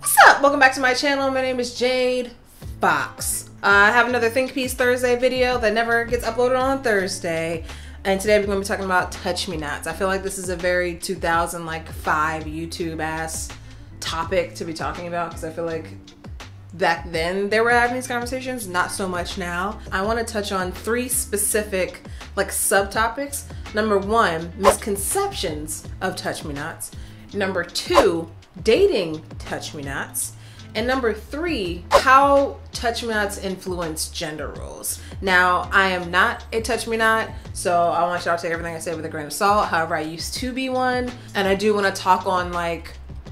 What's up? Welcome back to my channel. My name is Jade Fox. I have another Think Piece Thursday video that never gets uploaded on Thursday. And today we're going to be talking about TouchMeNots. I feel like this is a very 2005 YouTube ass topic to be talking about because I feel like back then they were having these conversations, not so much now. I want to touch on three specific subtopics. Number one, misconceptions of TouchMeNots. Number two, dating TouchMeNots. And number three, how TouchMeNots influence gender roles. Now, I am not a TouchMeNot, so I want y'all to take everything I say with a grain of salt. However, I used to be one, and I do want to talk on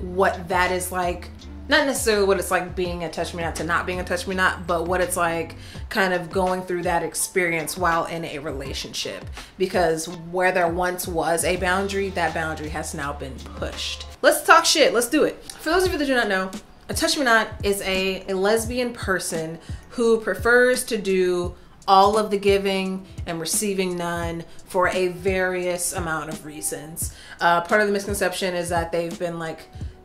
what that is like. Not necessarily what it's like being a TouchMeNot to not being a TouchMeNot, but what it's like kind of going through that experience while in a relationship. Because where there once was a boundary, that boundary has now been pushed. Let's talk shit. Let's do it. For those of you that do not know, a TouchMeNot is a lesbian person who prefers to do all of the giving and receiving none for a various amount of reasons. Part of the misconception is that they've been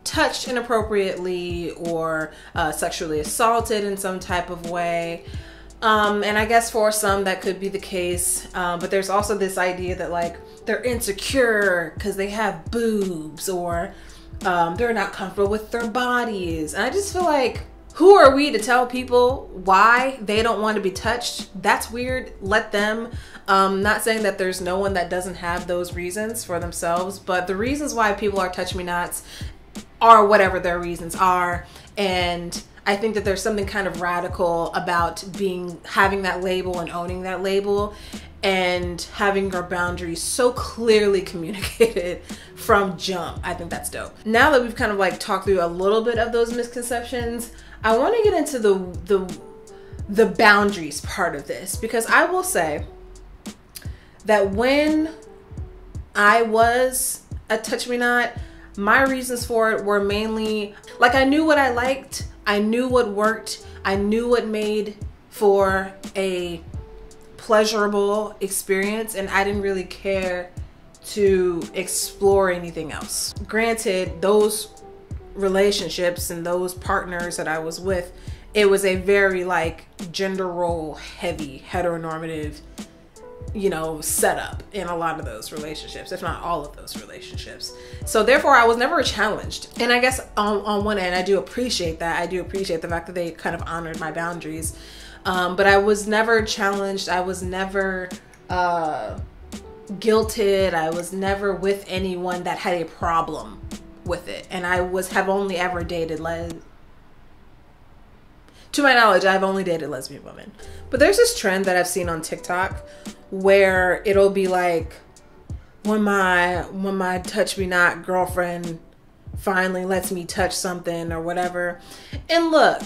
touched inappropriately or sexually assaulted in some type of way. And I guess for some that could be the case, but there's also this idea that they're insecure because they have boobs, or they're not comfortable with their bodies. And I just feel like, who are we to tell people why they don't want to be touched? That's weird. Let them. Not saying that there's no one that doesn't have those reasons for themselves, but the reasons why people are TouchMeNots are whatever their reasons are. And I think that there's something kind of radical about having that label and owning that label and having your boundaries so clearly communicated from jump. I think that's dope. Now that we've kind of talked through a little bit of those misconceptions, I want to get into the boundaries part of this, because I will say that when I was a TouchMeNot, my reasons for it were mainly I knew what I liked, I knew what worked, I knew what made for a pleasurable experience, and I didn't really care to explore anything else. Granted, those relationships and those partners that I was with, it was a very gender role heavy, heteronormative, setup in a lot of those relationships, if not all of those relationships. So therefore I was never challenged. And I guess on one end, I do appreciate that. I do appreciate the fact that they kind of honored my boundaries. But I was never challenged. I was never guilted. I was never with anyone that had a problem with it. And I have only ever dated to my knowledge, I've only dated lesbian women. But there's this trend that I've seen on TikTok where it'll be when my TouchMeNot girlfriend finally lets me touch something or whatever. And look,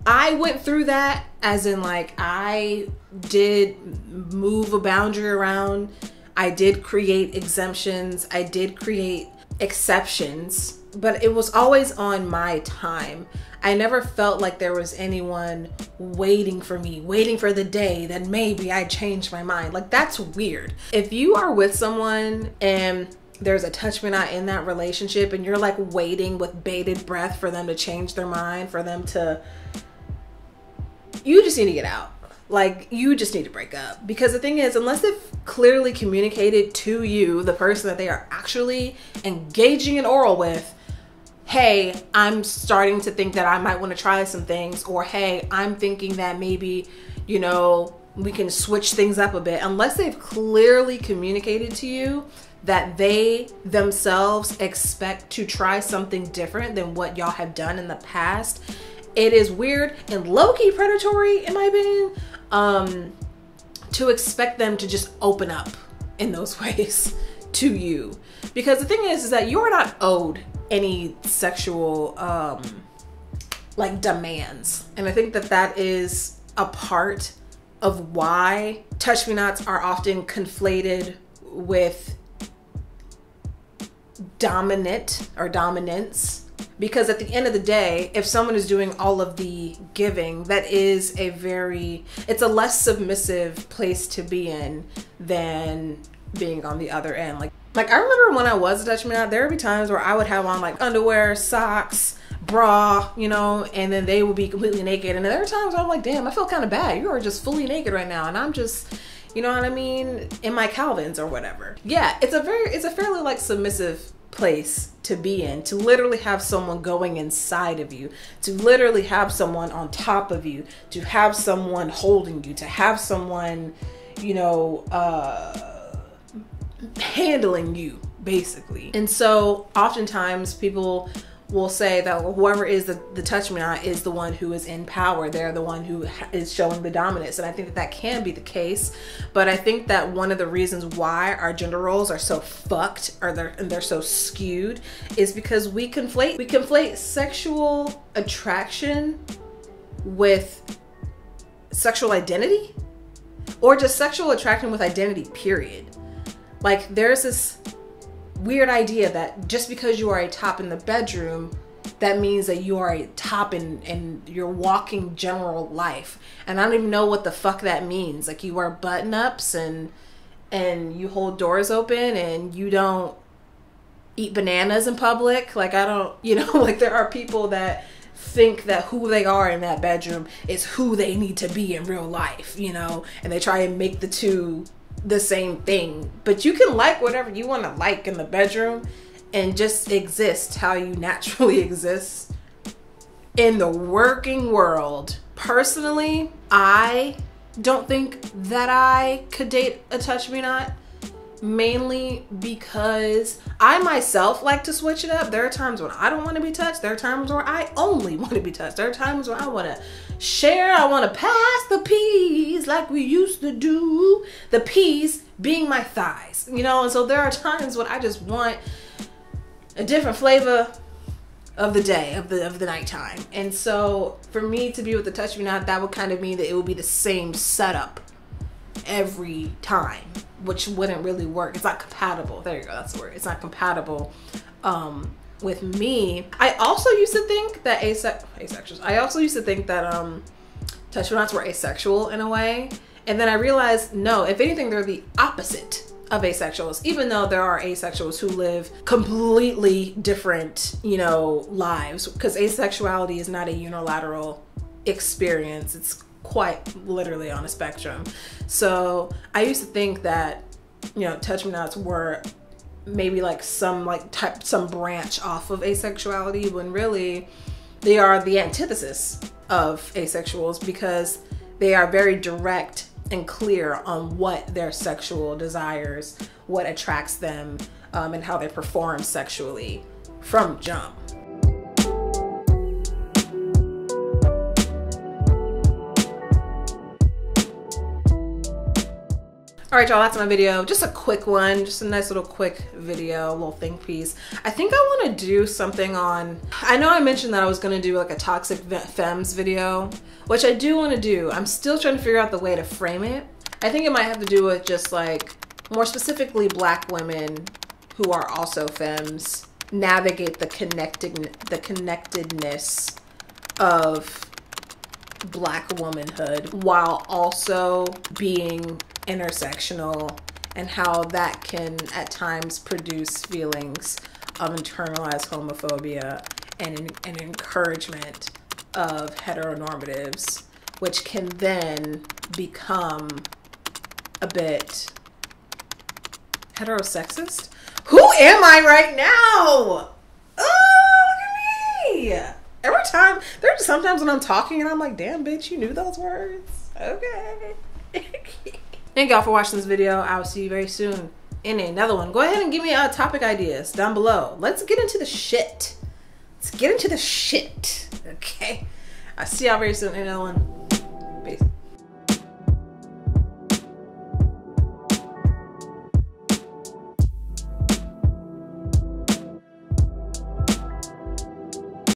I went through that as in I did move a boundary around. I did create exemptions. I did create exceptions, but it was always on my time. I never felt like there was anyone waiting for me, waiting for the day that maybe I changed my mind. That's weird. If you are with someone and there's a TouchMeNot in that relationship and you're waiting with bated breath for them to change their mind, for them to, you just need to get out. You just need to break up. Because the thing is, unless they've clearly communicated to you, the person that they are actually engaging in oral with, hey, I'm starting to think that I might want to try some things, or hey, I'm thinking that maybe, we can switch things up a bit. Unless they've clearly communicated to you that they themselves expect to try something different than what y'all have done in the past, it is weird and low-key predatory, in my opinion, to expect them to just open up in those ways to you. Because the thing is that you are not owed any sexual demands. And I think that is a part of why TouchMeNots are often conflated with dominant or dominance. Because at the end of the day, if someone is doing all of the giving, that is it's a less submissive place to be in than being on the other end. I remember when I was a TouchMeNot, there would be times where I would have on underwear, socks, bra, you know, and then they will be completely naked. And there are times where I'm like, damn, I feel kind of bad. You are just fully naked right now. And I'm just, you know what I mean, in my Calvins or whatever. Yeah, it's a fairly like submissive place to be in, to literally have someone going inside of you, to literally have someone on top of you, to have someone holding you, to have someone, you know, handling you basically. And so oftentimes people will say that whoever is the TouchMeNot is the one who is in power. They're the one who is showing the dominance. And I think that that can be the case. But I think that one of the reasons why our gender roles are so fucked, or they're so skewed, is because we conflate sexual attraction with sexual identity, or just sexual attraction with identity, period. Like, there's this weird idea that just because you are a top in the bedroom, that means that you are a top in your walking general life. And I don't even know what the fuck that means. Like, you wear button-ups and you hold doors open and you don't eat bananas in public. Like, I don't, you know, like, there are people that think that who they are in that bedroom is who they need to be in real life, you know, and they try and make the two the same thing. But you can like whatever you want to like in the bedroom and just exist how you naturally exist in the working world. Personally, I don't think that I could date a TouchMeNot, mainly because I myself like to switch it up. There are times when I don't want to be touched. There are times where I only want to be touched. There are times when I want to share. I want to pass the peas like we used to do. The peas being my thighs, you know. And so there are times when I just want a different flavor of the day, of the nighttime. And so for me to be with the TouchMeNot, that would kind of mean that it would be the same setup every time, which wouldn't really work. It's not compatible. There you go, that's the word. It's not compatible with me. I also used to think that asexuals. I also used to think that TouchMeNots were asexual in a way, and then I realized no. If anything, they're the opposite of asexuals. Even though there are asexuals who live completely different, you know, lives, because asexuality is not a unilateral experience. It's quite literally on a spectrum. So I used to think that, you know, TouchMeNots were maybe like some branch off of asexuality, when really they are the antithesis of asexuals, because they are very direct and clear on what their sexual desires, what attracts them, and how they perform sexually from jump. All right, y'all, that's my video. Just a quick one, just a nice little quick video, a little think piece. I think I want to do something on, I know I mentioned that I was going to do like a toxic femmes video, which I do want to do. I'm still trying to figure out the way to frame it. I think it might have to do with just like, more specifically, Black women who are also femmes navigate the connectedness of Black womanhood while also being intersectional, and how that can at times produce feelings of internalized homophobia and an encouragement of heteronormatives, which can then become a bit heterosexist. Who am I right now? Oh, look at me. Every time, there's sometimes when I'm talking and I'm like, damn bitch, you knew those words. Okay. Thank y'all for watching this video. I will see you very soon in another one. Go ahead and give me topic ideas down below. Let's get into the shit. Let's get into the shit. Okay. I'll see y'all very soon in another one.